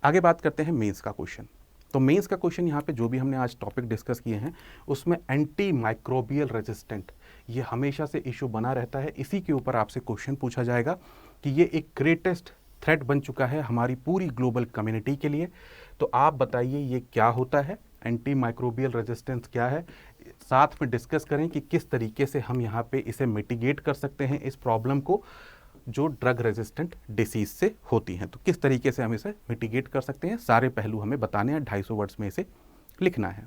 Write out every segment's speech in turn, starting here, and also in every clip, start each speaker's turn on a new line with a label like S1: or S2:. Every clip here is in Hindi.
S1: आगे बात करते हैं मेंस का क्वेश्चन। तो मेंस का क्वेश्चन यहाँ पे जो भी हमने आज टॉपिक डिस्कस किए हैं उसमें एंटी माइक्रोबियल रेजिस्टेंट ये हमेशा से इशू बना रहता है। इसी के ऊपर आपसे क्वेश्चन पूछा जाएगा कि ये एक ग्रेटेस्ट थ्रेट बन चुका है हमारी पूरी ग्लोबल कम्युनिटी के लिए। तो आप बताइए ये क्या होता है, एंटी माइक्रोबियल रेजिस्टेंस क्या है, साथ में डिस्कस करें कि किस तरीके से हम यहाँ पे इसे मिटिगेट कर सकते हैं इस प्रॉब्लम को जो ड्रग रेजिस्टेंट डिसीज से होती हैं। तो किस तरीके से हम इसे मिटिगेट कर सकते हैं, सारे पहलू हमें बताने हैं, 250 वर्ड्स में इसे लिखना है।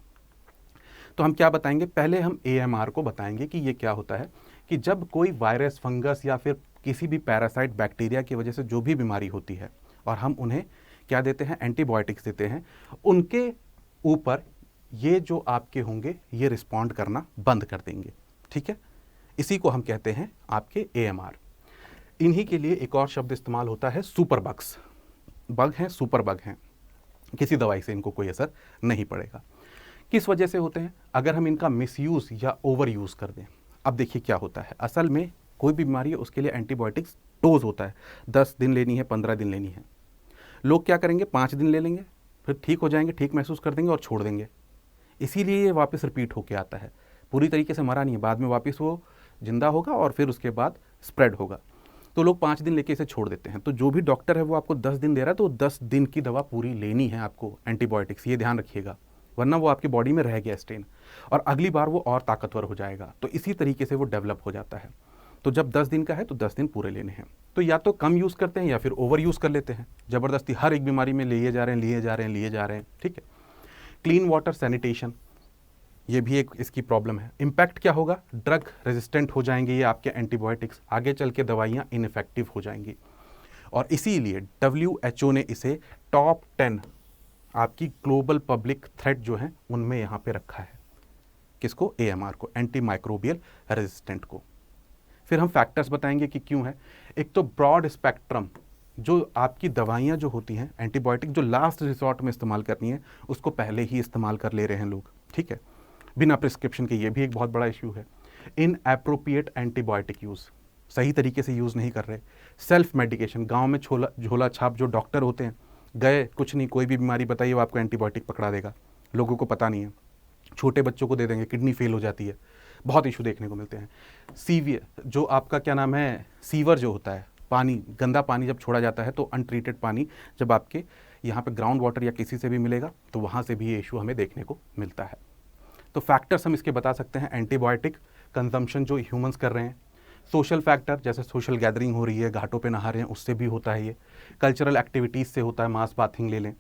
S1: तो हम क्या बताएंगे, पहले हम AMR को बताएंगे कि ये क्या होता है। कि जब कोई वायरस, फंगस या फिर किसी भी पैरासाइट, बैक्टीरिया की वजह से जो भी बीमारी होती है और हम उन्हें क्या देते हैं, एंटीबायोटिक्स देते हैं, उनके ऊपर ये जो आपके होंगे ये रिस्पॉन्ड करना बंद कर देंगे। ठीक है, इसी को हम कहते हैं आपके AMR। इन्हीं के लिए एक और शब्द इस्तेमाल होता है सुपर बग्स। बग हैं, सुपर बग हैं, किसी दवाई से इनको कोई असर नहीं पड़ेगा। किस वजह से होते हैं, अगर हम इनका मिसयूज़ या ओवर यूज़ कर दें। अब देखिए क्या होता है, असल में कोई भी बीमारी है उसके लिए एंटीबायोटिक्स डोज होता है, 10 दिन लेनी है, 15 दिन लेनी है। लोग क्या करेंगे, 5 दिन ले लेंगे, फिर ठीक हो जाएंगे, ठीक महसूस कर देंगे और छोड़ देंगे। इसीलिए ये वापस रिपीट होके आता है, पूरी तरीके से मरा नहीं है, बाद में वापस वो जिंदा होगा और फिर उसके बाद स्प्रेड होगा। तो लोग 5 दिन लेके इसे छोड़ देते हैं। तो जो भी डॉक्टर है वो आपको 10 दिन दे रहा है तो 10 दिन की दवा पूरी लेनी है आपको एंटीबायोटिक्स, ये ध्यान रखिएगा, वरना वो आपकी बॉडी में रह गया स्टेन और अगली बार वो और ताकतवर हो जाएगा। तो इसी तरीके से वो डेवलप हो जाता है। तो जब 10 दिन का है तो 10 दिन पूरे लेने हैं। तो या तो कम यूज़ करते हैं या फिर ओवर यूज़ कर लेते हैं, ज़बरदस्ती हर एक बीमारी में लिए जा रहे हैं। ठीक है, क्लीन वाटर, सैनिटेशन, ये भी एक इसकी प्रॉब्लम है। इम्पैक्ट क्या होगा, ड्रग रेजिस्टेंट हो जाएंगे ये आपके एंटीबायोटिक्स, आगे चल के दवाइयाँ इनफेक्टिव हो जाएंगी। और इसीलिए WHO ने इसे टॉप 10 आपकी ग्लोबल पब्लिक थ्रेट जो है उनमें यहाँ पे रखा है। किसको, AMR को, एंटी माइक्रोबियल रेजिस्टेंट को। फिर हम फैक्टर्स बताएंगे कि क्यों है। एक तो ब्रॉड स्पेक्ट्रम, जो आपकी दवाइयाँ जो होती हैं एंटीबायोटिक जो लास्ट रिसॉर्ट में इस्तेमाल करनी है उसको पहले ही इस्तेमाल कर ले रहे हैं लोग। ठीक है, बिना प्रिस्क्रिप्शन के, ये भी एक बहुत बड़ा इश्यू है। इन एप्रोप्रिएट एंटीबायोटिक यूज़, सही तरीके से यूज़ नहीं कर रहे। सेल्फ मेडिकेशन, गांव में झोला छाप जो डॉक्टर होते हैं, गए कुछ नहीं, कोई भी बीमारी बताइए वो आपको एंटीबायोटिक पकड़ा देगा, लोगों को पता नहीं है। छोटे बच्चों को दे देंगे, किडनी फेल हो जाती है, बहुत इशू देखने को मिलते हैं। सीवियर, जो आपका क्या नाम है, सीवर जो होता है, पानी, गंदा पानी जब छोड़ा जाता है तो अनट्रीटेड पानी जब आपके यहाँ पे ग्राउंड वाटर या किसी से भी मिलेगा तो वहाँ से भी ये इशू हमें देखने को मिलता है। तो फैक्टर्स हम इसके बता सकते हैं, एंटीबायोटिक कंजम्पशन जो ह्यूमंस कर रहे हैं, सोशल फैक्टर जैसे सोशल गैदरिंग हो रही है, घाटों पे नहा रहे हैं, उससे भी होता है ये, कल्चरल एक्टिविटीज़ से होता है, मास बाथिंग ले लें।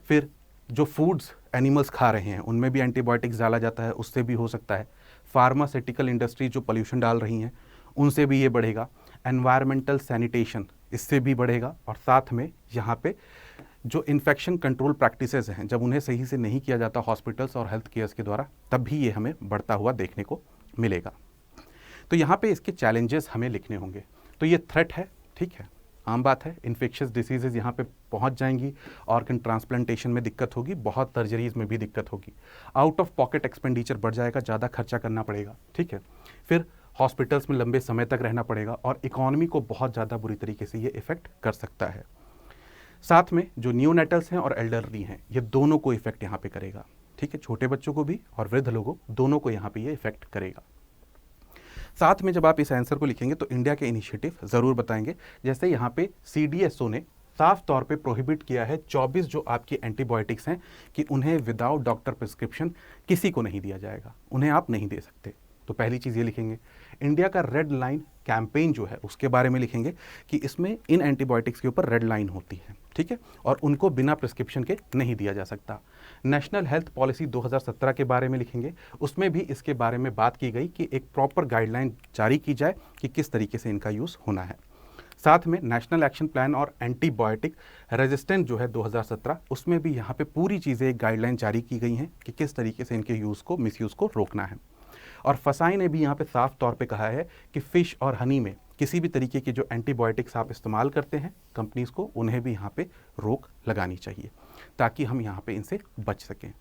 S1: फिर जो फूड्स एनिमल्स खा रहे हैं उनमें भी एंटीबायोटिक्स डाला जाता है, उससे भी हो सकता है। फार्मास्यूटिकल इंडस्ट्री जो पोल्यूशन डाल रही हैं उनसे भी ये बढ़ेगा। एनवायरमेंटल सैनिटेशन, इससे भी बढ़ेगा। और साथ में यहाँ पे जो इन्फेक्शन कंट्रोल प्रैक्टिसेस हैं, जब उन्हें सही से नहीं किया जाता हॉस्पिटल्स और हेल्थ केयर्स के द्वारा, तब भी ये हमें बढ़ता हुआ देखने को मिलेगा। तो यहाँ पे इसके चैलेंजेस हमें लिखने होंगे। तो ये थ्रेट है, ठीक है, आम बात है, इन्फेक्शियस डिसीजेज यहाँ पे पहुँच जाएंगी, ऑर्गन ट्रांसप्लांटेशन में दिक्कत होगी, बहुत सर्जरीज में भी दिक्कत होगी, आउट ऑफ पॉकेट एक्सपेंडिचर बढ़ जाएगा, ज़्यादा खर्चा करना पड़ेगा। ठीक है, फिर हॉस्पिटल्स में लंबे समय तक रहना पड़ेगा और इकोनॉमी को बहुत ज़्यादा बुरी तरीके से ये इफेक्ट कर सकता है। साथ में जो न्यूनेटल्स हैं और एल्डरली हैं, ये दोनों को इफेक्ट यहाँ पे करेगा। ठीक है, छोटे बच्चों को भी और वृद्ध लोगों दोनों को यहाँ पे ये इफेक्ट करेगा। साथ में जब आप इस आंसर को लिखेंगे तो इंडिया के इनिशिएटिव ज़रूर बताएंगे। जैसे यहाँ पे CDSO ने साफ तौर पे प्रोहिबिट किया है 24 जो आपकी एंटीबायोटिक्स हैं कि उन्हें विदाउट डॉक्टर प्रिस्क्रिप्शन किसी को नहीं दिया जाएगा, उन्हें आप नहीं दे सकते। तो पहली चीज़ ये लिखेंगे। इंडिया का रेड लाइन कैंपेन जो है उसके बारे में लिखेंगे कि इसमें इन एंटीबायोटिक्स के ऊपर रेड लाइन होती है, ठीक है, और उनको बिना प्रिस्क्रिप्शन के नहीं दिया जा सकता। नेशनल हेल्थ पॉलिसी 2017 के बारे में लिखेंगे, उसमें भी इसके बारे में बात की गई कि एक प्रॉपर गाइडलाइन जारी की जाए कि किस तरीके से इनका यूज़ होना है। साथ में नेशनल एक्शन प्लान और एंटीबायोटिक रेजिस्टेंट जो है 2017, उसमें भी यहाँ पे पूरी चीज़ें एक गाइडलाइन जारी की गई हैं कि किस तरीके से इनके यूज़ को, मिसयूज़ को रोकना है। और फसाई ने भी यहाँ पे साफ तौर पे कहा है कि फ़िश और हनी में किसी भी तरीके के जो एंटीबायोटिक्स आप इस्तेमाल करते हैं कंपनीज़ को, उन्हें भी यहाँ पे रोक लगानी चाहिए ताकि हम यहाँ पे इनसे बच सकें।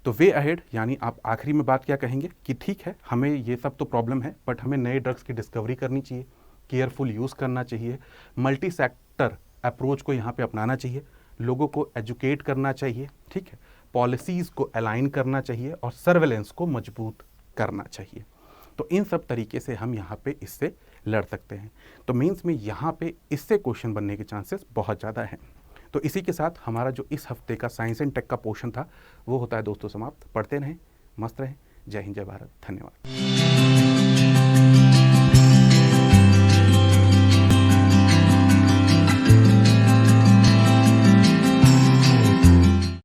S1: तो वे अहेड, यानी आप आखिरी में बात क्या कहेंगे कि ठीक है, हमें ये सब तो प्रॉब्लम है, बट हमें नए ड्रग्स की डिस्कवरी करनी चाहिए, केयरफुल यूज़ करना चाहिए, मल्टी सेक्टर अप्रोच को यहाँ पे अपनाना चाहिए, लोगों को एजुकेट करना चाहिए, ठीक है, पॉलिसीज़ को अलाइन करना चाहिए और सर्वेलेंस को मजबूत करना चाहिए। तो इन सब तरीके से हम यहाँ पे इससे लड़ सकते हैं। तो मेंस में यहाँ पे इससे क्वेश्चन बनने के चांसेस बहुत ज़्यादा हैं। तो इसी के साथ हमारा जो इस हफ्ते का साइंस एंड टेक का पोर्शन था वो होता है दोस्तों समाप्त। पढ़ते रहें, मस्त रहें। जय हिंद, जय भारत, धन्यवाद।